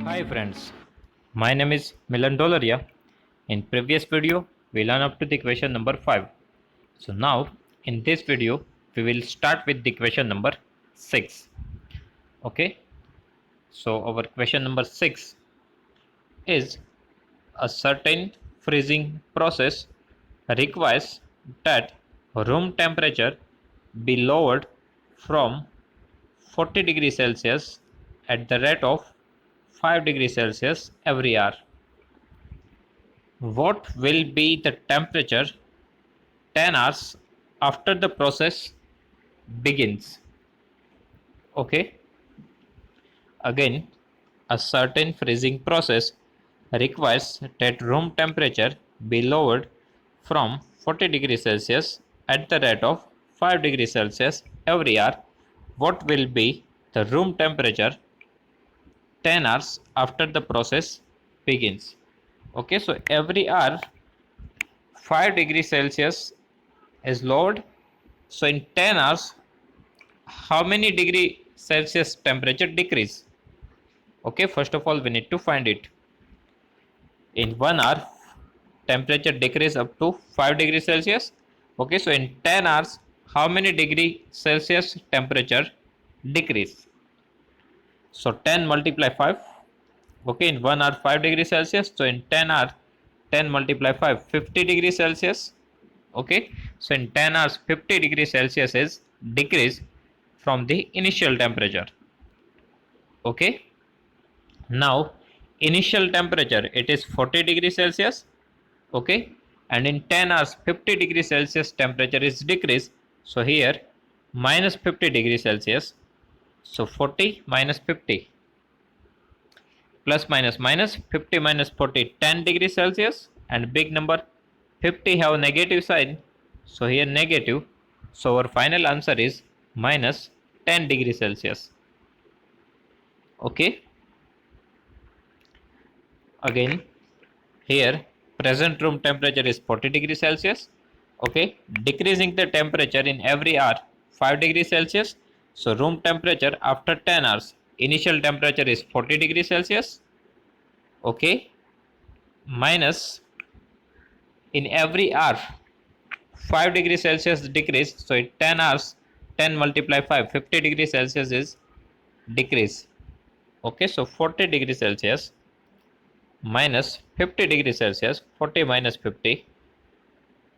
Hi friends, my name is Milan Dolaria. In previous video, we learned up to the question number 5. So now, in this video, we will start with the question number 6. Okay, so our question number 6 is a certain freezing process requires that room temperature be lowered from 40 degrees Celsius at the rate of 5 degrees Celsius every hour. What will be the temperature 10 hours after the process begins? Okay, again, a certain freezing process requires that room temperature be lowered from 40 degrees Celsius at the rate of 5 degrees Celsius every hour. What will be the room temperature 10 hours after the process begins? Okay, so every hour 5 degrees Celsius is lowered. So in 10 hours, how many degree Celsius temperature decrease? Okay, first of all, we need to find it. In 1 hour, temperature decrease up to 5 degrees Celsius. Okay, so in 10 hours, how many degree Celsius temperature decrease? So 10 multiply 5. Okay, in 1 hour 5 degrees Celsius. So in 10 hours, 10 multiply 5, 50 degrees Celsius. Okay, so in 10 hours 50 degrees Celsius is decrease from the initial temperature. Okay, now initial temperature it is 40 degrees Celsius. Okay, and in 10 hours 50 degrees Celsius temperature is decreased. So here minus 50 degrees Celsius. So 40 minus 50 plus minus minus 50 minus 40 10 degrees Celsius, and big number 50 have negative sign, so here negative. So our final answer is minus 10 degrees Celsius. Okay, again here present room temperature is 40 degrees Celsius. Okay, decreasing the temperature in every hour 5 degrees Celsius. So room temperature after 10 hours initial temperature is 40 degrees Celsius. Okay, minus in every hour 5 degrees Celsius decrease. So in 10 hours 10 multiply 5, 50 degrees Celsius is decrease. Okay, so 40 degrees Celsius minus 50 degrees Celsius, 40 minus 50,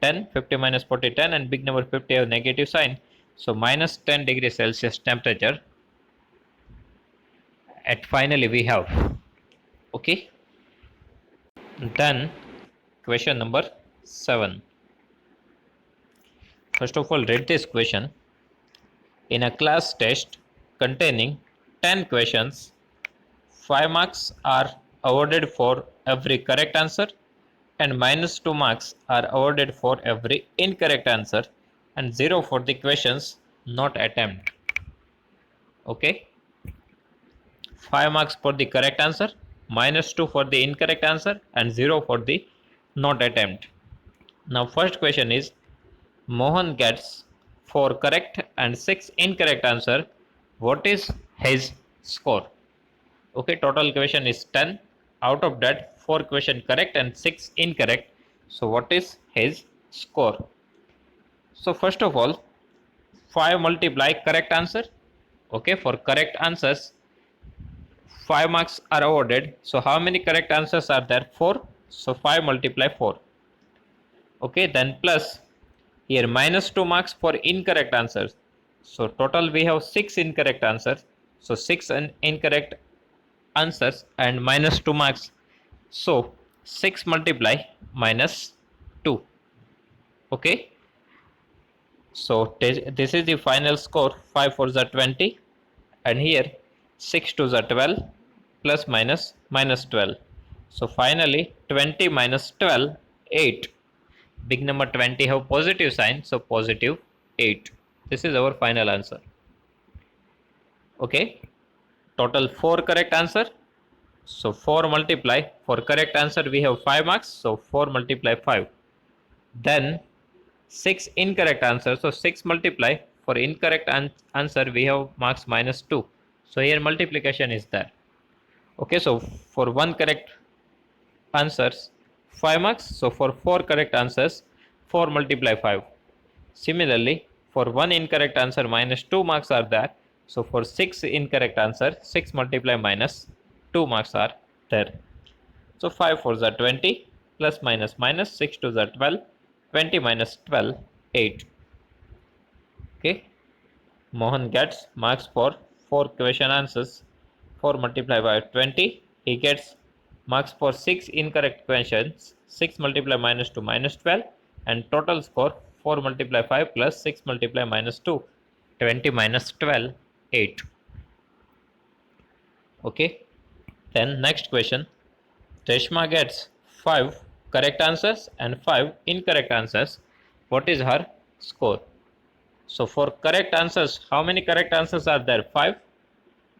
10, 50 minus 40, 10, and big number 50 have negative sign. So minus 10 degrees Celsius temperature at finally we have. Okay, then question number 7. First of all, read this question. In a class test containing 10 questions, 5 marks are awarded for every correct answer and minus 2 marks are awarded for every incorrect answer and 0 for the questions not attempt. Okay, 5 marks for the correct answer, minus 2 for the incorrect answer and 0 for the not attempt. Now first question is Mohan gets 4 correct and 6 incorrect answer. What is his score? Okay, total question is 10. Out of that 4 question correct and 6 incorrect. So what is his score? So first of all 5 multiply correct answer. Okay, for correct answers 5 marks are awarded. So how many correct answers are there? 4. So 5 multiply 4. Okay, then plus here minus 2 marks for incorrect answers. So total we have 6 incorrect answers. So 6 incorrect answers and minus 2 marks. So 6 multiply minus 2. Okay, so this is the final score. 5 for the 20 and here 6 to the 12 plus minus minus 12. So finally 20 minus 12, 8. Big number 20 have positive sign, so positive 8. This is our final answer. Okay, total 4 correct answer. So 4 multiply, for correct answer we have 5 marks, so 4 multiply 5. Then 6 incorrect answer, so 6 multiply, for incorrect answer we have marks minus 2. So here multiplication is there. Okay, so for one correct answers 5 marks. So for 4 correct answers 4 multiply 5. Similarly, for one incorrect answer minus 2 marks are there. So for 6 incorrect answer 6 multiply minus 2 marks are there. So 5 4s are 20, plus minus minus 6 2s are 12, 20 minus 12 8. Okay, Mohan gets marks for 4 question answers. 4 multiplied by 20. He gets marks for 6 incorrect questions. 6 multiplied minus 2 minus 12. And total score 4 multiplied 5 plus 6 multiplied minus 2. 20 minus 12, 8. Okay. Then next question. Reshma gets 5 correct answers and 5 incorrect answers. What is her score? So for correct answers, how many correct answers are there? 5.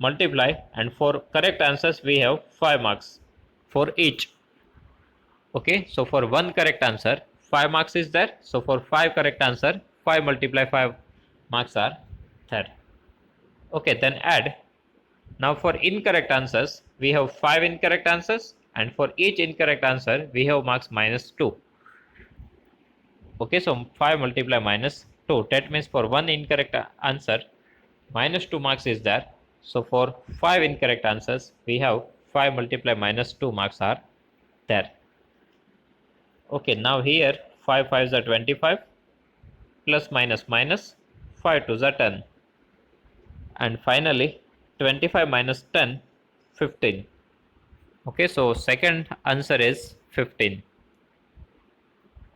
Multiply, and for correct answers we have 5 marks for each. Okay, so for one correct answer 5 marks is there. So for 5 correct answer 5 multiply 5 marks are there. Okay, then add. Now for incorrect answers we have 5 incorrect answers, and for each incorrect answer we have marks minus 2. Okay, so 5 multiply minus 2, that means for one incorrect answer minus 2 marks is there. So for 5 incorrect answers we have 5 multiply minus 2 marks are there. Okay, now here 5 5s are 25, plus minus minus 5 2s are 10, and finally 25 minus 10 15. Okay, so second answer is 15.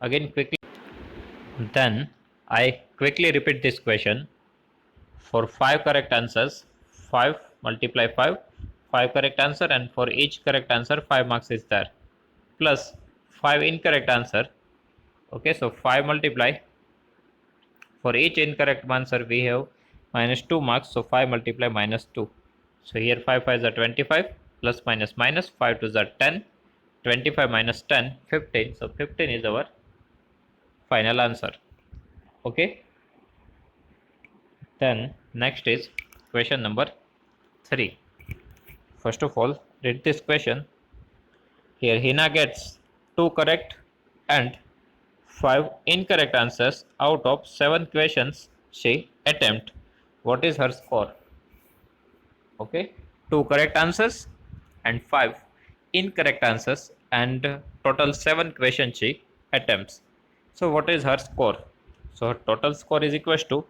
Again quickly, then I quickly repeat this question. For 5 correct answers 5 multiply 5, 5 correct answer, and for each correct answer 5 marks is there, plus 5 incorrect answer. Okay, so 5 multiply, for each incorrect answer we have minus 2 marks, so 5 multiply minus 2. So here 5 5 is 25, plus minus minus 5 2 is 10, 25 minus 10 15. So 15 is our final answer. Okay, then next is question number 3. First of all, read this question. Here Hina gets 2 correct and 5 incorrect answers out of 7 questions she attempt. What is her score? Okay, 2 correct answers and 5 incorrect answers, and total 7 questions she attempts. So what is her score? So her total score is equals to,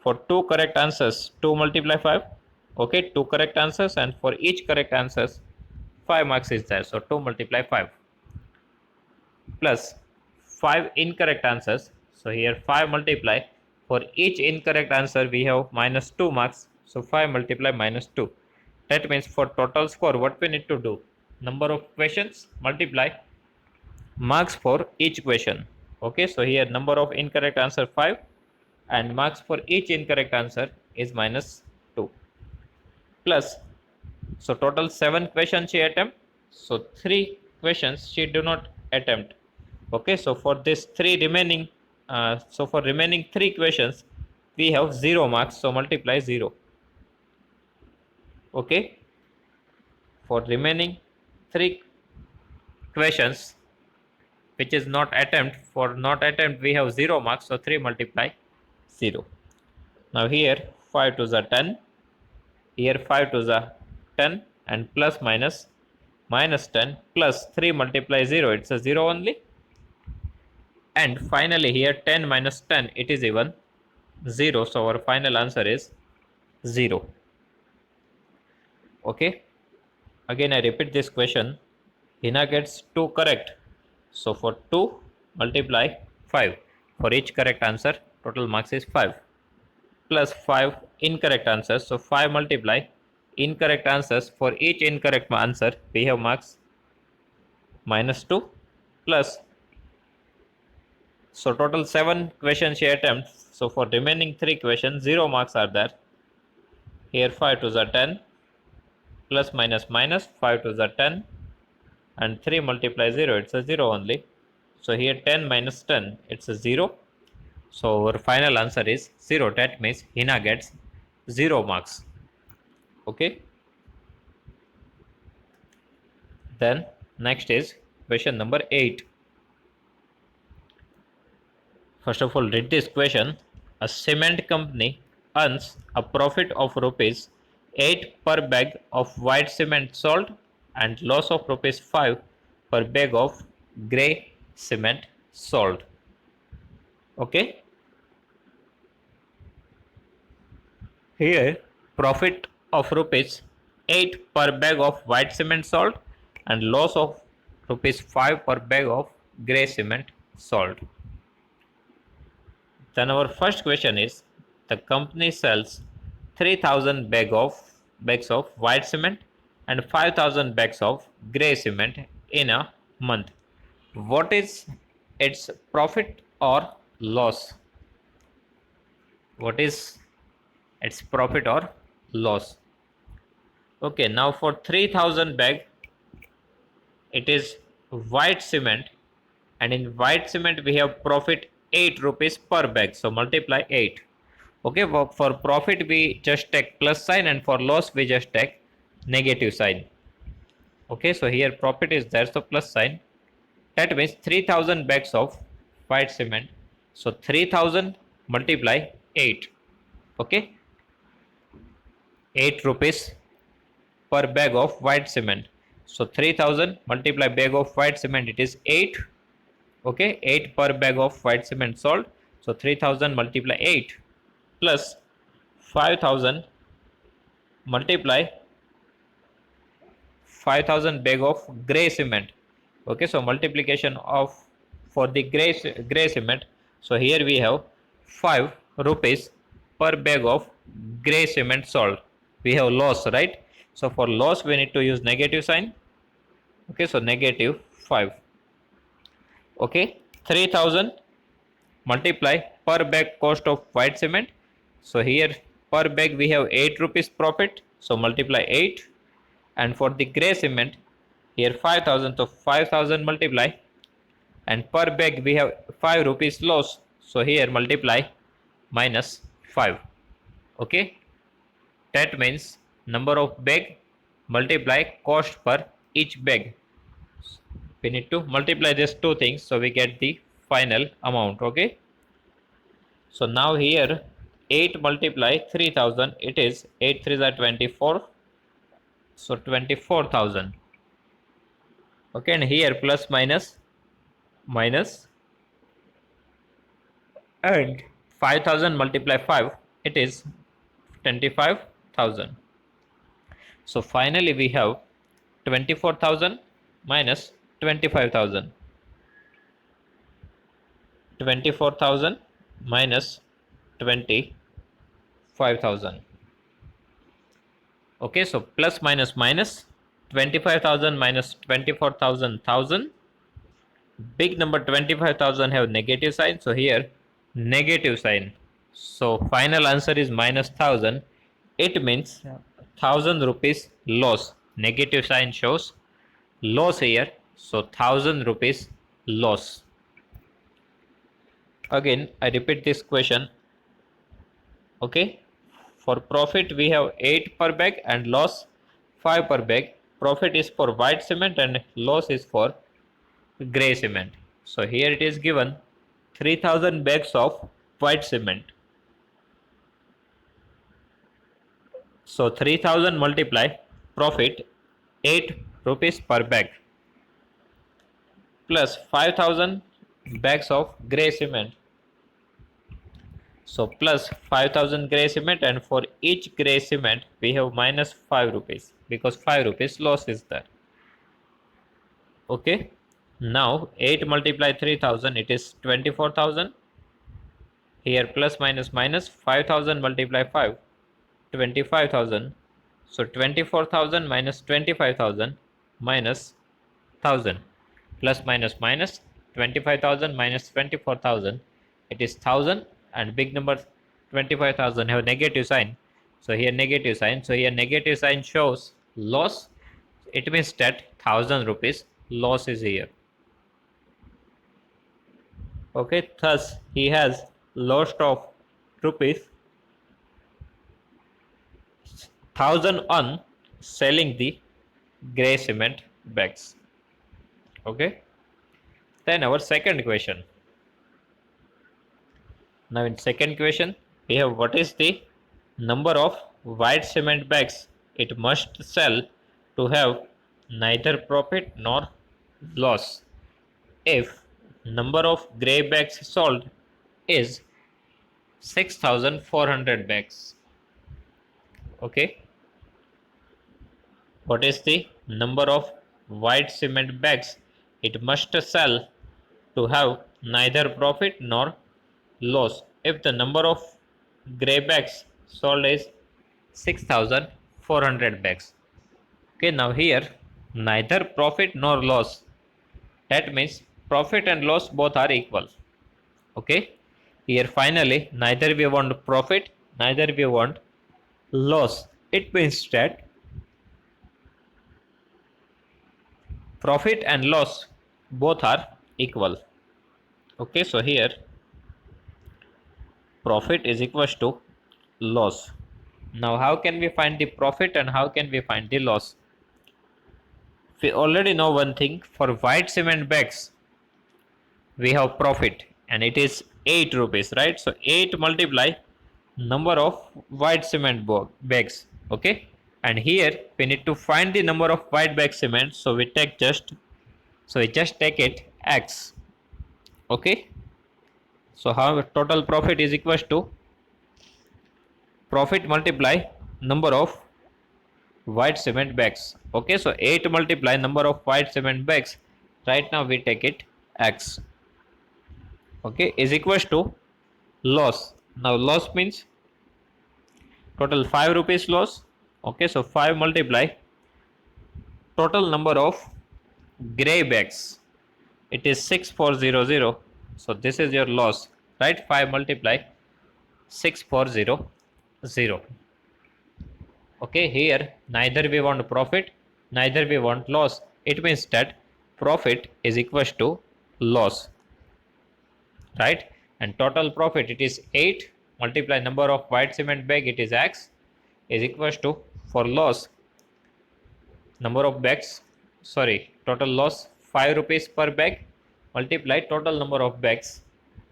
for 2 correct answers 2 multiply 5. Okay, 2 correct answers, and for each correct answers 5 marks is there, so 2 multiply 5, plus 5 incorrect answers. So here 5 multiply, for each incorrect answer we have minus 2 marks, so 5 multiply minus 2. That means for total score what we need to do? Number of questions multiply marks for each question. Okay, so here number of incorrect answer 5, and marks for each incorrect answer is minus 2, plus, so total 7 questions she attempt, so 3 questions she do not attempt. Okay, so for this 3 remaining, so for remaining 3 questions we have 0 marks, so multiply 0. Okay, for remaining 3 questions which is not attempt, for not attempt we have 0 marks, so 3 multiply 0. Now here 5 to the 10, here 5 to the 10, and plus minus minus 10, plus 3 multiply 0, it's a 0 only. And finally here 10 minus 10, it is even 0, so our final answer is 0. Okay, again I repeat this question. Hina gets 2 correct, so for 2 multiply 5, for each correct answer total marks is 5, plus 5 incorrect answers, so 5 multiply incorrect answers, for each incorrect answer we have marks minus 2, plus, so total 7 questions she attempts, so for remaining 3 questions 0 marks are there. Here 5 to the 10, plus minus minus 5 to the 10, and 3 multiply 0, it's a 0 only. So here 10 minus 10, it's a 0. So our final answer is 0. That means Hina gets 0 marks. Okay. Then next is question number 8. First of all, read this question. A cement company earns a profit of rupees 8 per bag of white cement sold and loss of rupees 5 per bag of grey cement sold. Okay. Here, profit of rupees 8 per bag of white cement sold and loss of rupees 5 per bag of grey cement sold. Then our first question is, the company sells 3000 bags of white cement and 5000 bags of grey cement in a month. What is its profit or loss? What is its profit or loss? Okay, now for 3000 bag, it is white cement, and in white cement we have profit 8 rupees per bag, so multiply 8. Okay, for profit we just take plus sign, and for loss we just take negative sign. Okay, so here profit is there, so plus sign. That means 3000 bags of white cement, so 3000 multiply 8. Okay, 8 rupees per bag of white cement, so 3000 multiply bag of white cement, it is 8. Okay, 8 per bag of white cement sold, so 3000 multiply 8 plus 5000 multiply 5000 bag of grey cement. Okay, so multiplication of for the grey cement, so here we have 5 rupees per bag of grey cement sold. We have loss, right? So for loss we need to use negative sign. Okay, so negative 5. Okay, 3000 multiply per bag cost of white cement, so here per bag we have 8 rupees profit, so multiply 8. And for the grey cement, here 5000, so 5000 multiply, and per bag we have 5 rupees loss, so here multiply minus 5. Okay, that means number of bag multiply cost per each bag. We need to multiply these two things, so we get the final amount. Okay, so now here 8 multiply 3000, it is 8 3s are 24, so 24,000. Okay, and here plus minus minus, and 5000 multiply 5, it is 25,000. So finally we have 24,000 minus 25,000. 24,000 minus 25,000. Okay, so plus minus minus, 25,000 minus 24,000. Big number 25,000 have negative sign, so here negative sign. So final answer is minus 1000. It means 1000 rupees loss. Negative sign shows loss here, so 1000 rupees loss. Again, I repeat this question. Okay, for profit we have 8 per bag and loss 5 per bag. Profit is for white cement and loss is for grey cement. So here it is given 3000 bags of white cement. So 3000 multiply profit 8 rupees per bag plus 5000 bags of grey cement. So plus 5000 grey cement, and for each grey cement we have minus 5 rupees because 5 rupees loss is there. Okay, now 8 multiply 3000, it is 24,000. Here plus minus minus, 5000 multiply 5, 25,000. So 24,000 minus 25,000 minus 1000, plus minus minus, 25,000 minus 24,000, it is 1000, and big number 25,000 have negative sign, so here negative sign, so here negative sign shows loss. It means that 1000 rupees loss is here. Okay, thus he has lost of rupees 1000 on selling the grey cement bags. Okay. Then our second question. Now in second question, we have what is the number of white cement bags it must sell to have neither profit nor loss. If number of grey bags sold is 6,400 bags. Okay. What is the number of white cement bags it must sell to have neither profit nor loss if the number of grey bags sold is 6,400 bags. Okay, now here neither profit nor loss, that means profit and loss both are equal. Okay, here finally neither we want profit, neither we want loss. It means that profit and loss both are equal. Okay, so here profit is equals to loss. Now how can we find the profit and how can we find the loss? We already know one thing, for white cement bags we have profit and it is 8 rupees, right? So 8 multiply number of white cement bags. Okay, and here we need to find the number of white bag cement, so we just take it x. Okay, so how total profit is equals to profit multiply number of white cement bags. Okay, so 8 multiply number of white cement bags, right now we take it x. Okay, is equals to loss. Now loss means total 5 rupees loss. Okay, so 5 multiply total number of grey bags, it is 6400. So this is your loss, right? 5 multiply 6400. Okay, here neither we want profit, neither we want loss. It means that profit is equals to loss, right? And total profit, it is 8 multiply number of white cement bag, it is x, is equals to, for loss, number of bags, sorry, total loss 5 rupees per bag multiply total number of bags,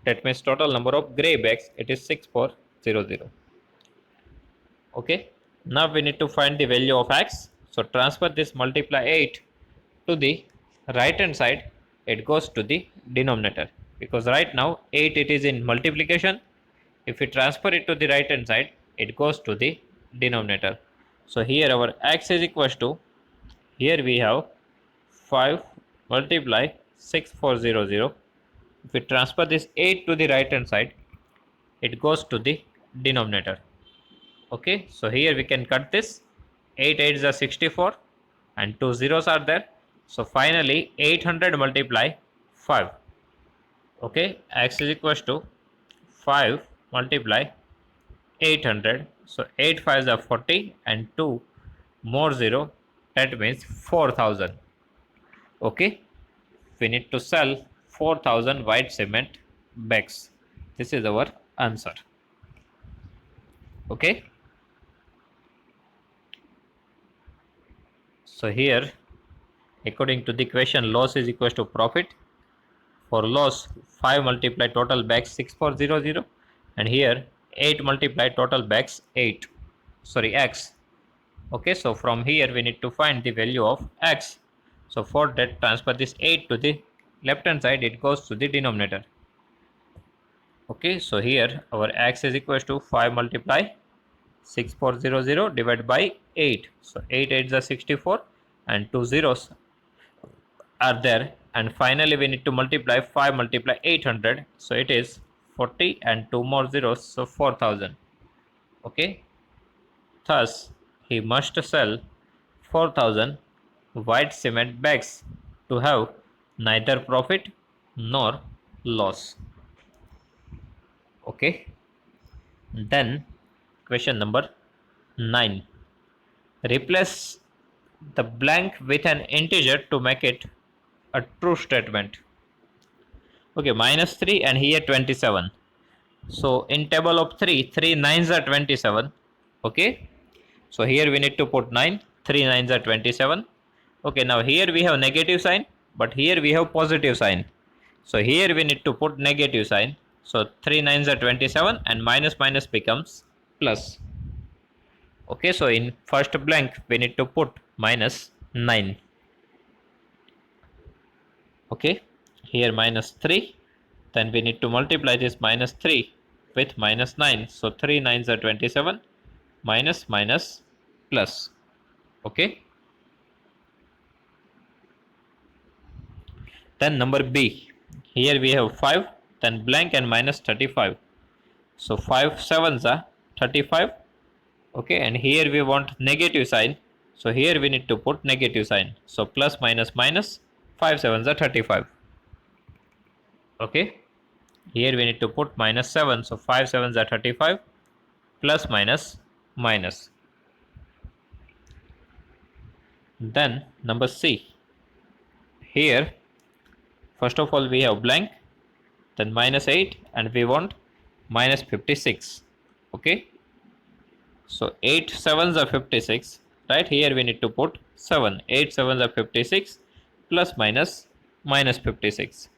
that means total number of grey bags, it is 6400. Okay, now we need to find the value of x. So transfer this multiply 8 to the right hand side, it goes to the denominator, because right now 8 it is in multiplication. If we transfer it to the right hand side, it goes to the denominator. So here our x is equals to, here we have 5 multiply 6400. If we transfer this 8 to the right hand side, it goes to the denominator. Okay, so here we can cut this. 8 8s are 64 and 2 zeros are there. So finally 800 multiply 5. Okay, x is equals to 5 multiply 800. So 8 5s are 40 and 2 more 0, that means 4000. Okay, we need to sell 4000 white cement bags. This is our answer. Okay, so here according to the question, loss is equals to profit. For loss 5 multiply total bags 6400, and here 8 multiply total bags 8, sorry, x. Okay, so from here we need to find the value of x. So for that, transfer this 8 to the left hand side, it goes to the denominator. Okay, so here our x is equals to 5 multiply 6400 divided by 8. So 8 8s are 64 and 2 zeros are there, and finally we need to multiply 5 multiply 800, so it is 40 and 2 more zeros, so 4000. Okay, thus he must sell 4000 white cement bags to have neither profit nor loss. Okay, then question number 9, replace the blank with an integer to make it a true statement. Okay, minus 3 and here 27. So in table of 3, 3 9s are 27. Okay, so here we need to put 9, 3 9s are 27. Okay, now here we have negative sign, but here we have positive sign. So here we need to put negative sign. So 3 9s are 27 and minus minus becomes plus. Okay, so in first blank we need to put minus 9. Okay, here minus 3, then we need to multiply this minus 3 with minus 9. So 3 9s are 27, minus minus plus. Okay, then number B, here we have 5, then blank and minus 35. So 5 sevens are 35. Okay, and here we want negative sign, so here we need to put negative sign. So plus minus minus, 5 sevens are 35. Okay, here we need to put minus 7, so 5 sevens are 35, plus minus minus. Then number C, here first of all we have blank, then minus 8, and we want minus 56. Okay, so 8 sevens are 56, right? Here we need to put 7. 8 sevens are 56, plus minus minus 56.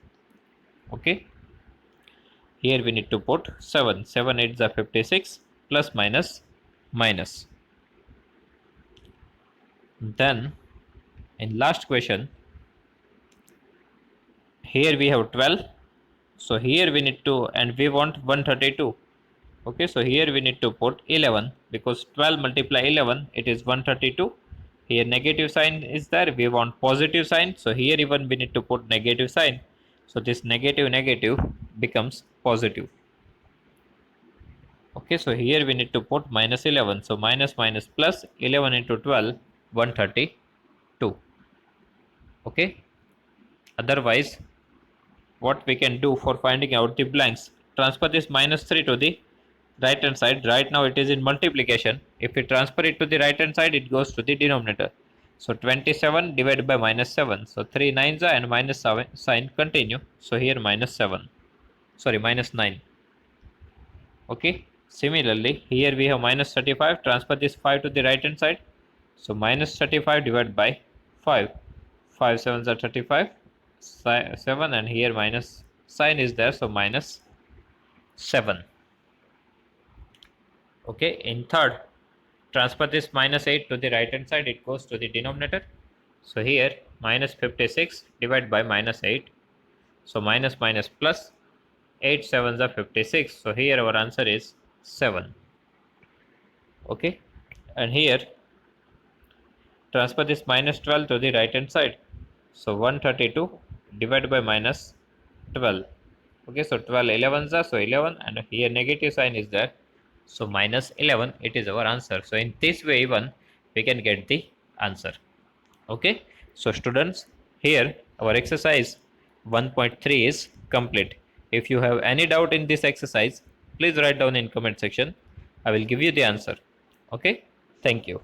Okay, here we need to put 7. 7 8s are 56, plus minus minus. Then in last question, here we have 12. So here we need to, and we want 132. Okay, so here we need to put 11, because 12 multiply 11, it is 132. Here negative sign is there, we want positive sign, so here even we need to put negative sign. So this negative negative becomes positive. Okay, so here we need to put minus 11, so minus minus plus 11 into 12, 132. Okay, otherwise what we can do for finding out the blanks, transfer this minus 3 to the right hand side. Right now it is in multiplication. If we transfer it to the right hand side, it goes to the denominator. So 27 divided by minus 7. So 3 9s are, and minus 7 sign continue. So here minus 7. Sorry, minus 9. Okay. Similarly, here we have minus 35. Transfer this 5 to the right hand side. So minus 35 divided by 5. 5 sevens are 35. 7, and here minus sign is there. So minus 7. Okay, in third, transfer this minus 8 to the right hand side, it goes to the denominator. So here minus 56 divided by minus 8. So minus minus plus, 8 sevens are 56. So here our answer is 7. Okay, and here transfer this minus 12 to the right hand side. So 132 divided by minus 12. Okay, so 12 11s are, so 11, and here negative sign is there. So minus 11, it is our answer. So in this way even we can get the answer. Okay, so students, here our exercise 1.3 is complete. If you have any doubt in this exercise, please write down in comment section. I will give you the answer. Okay, thank you.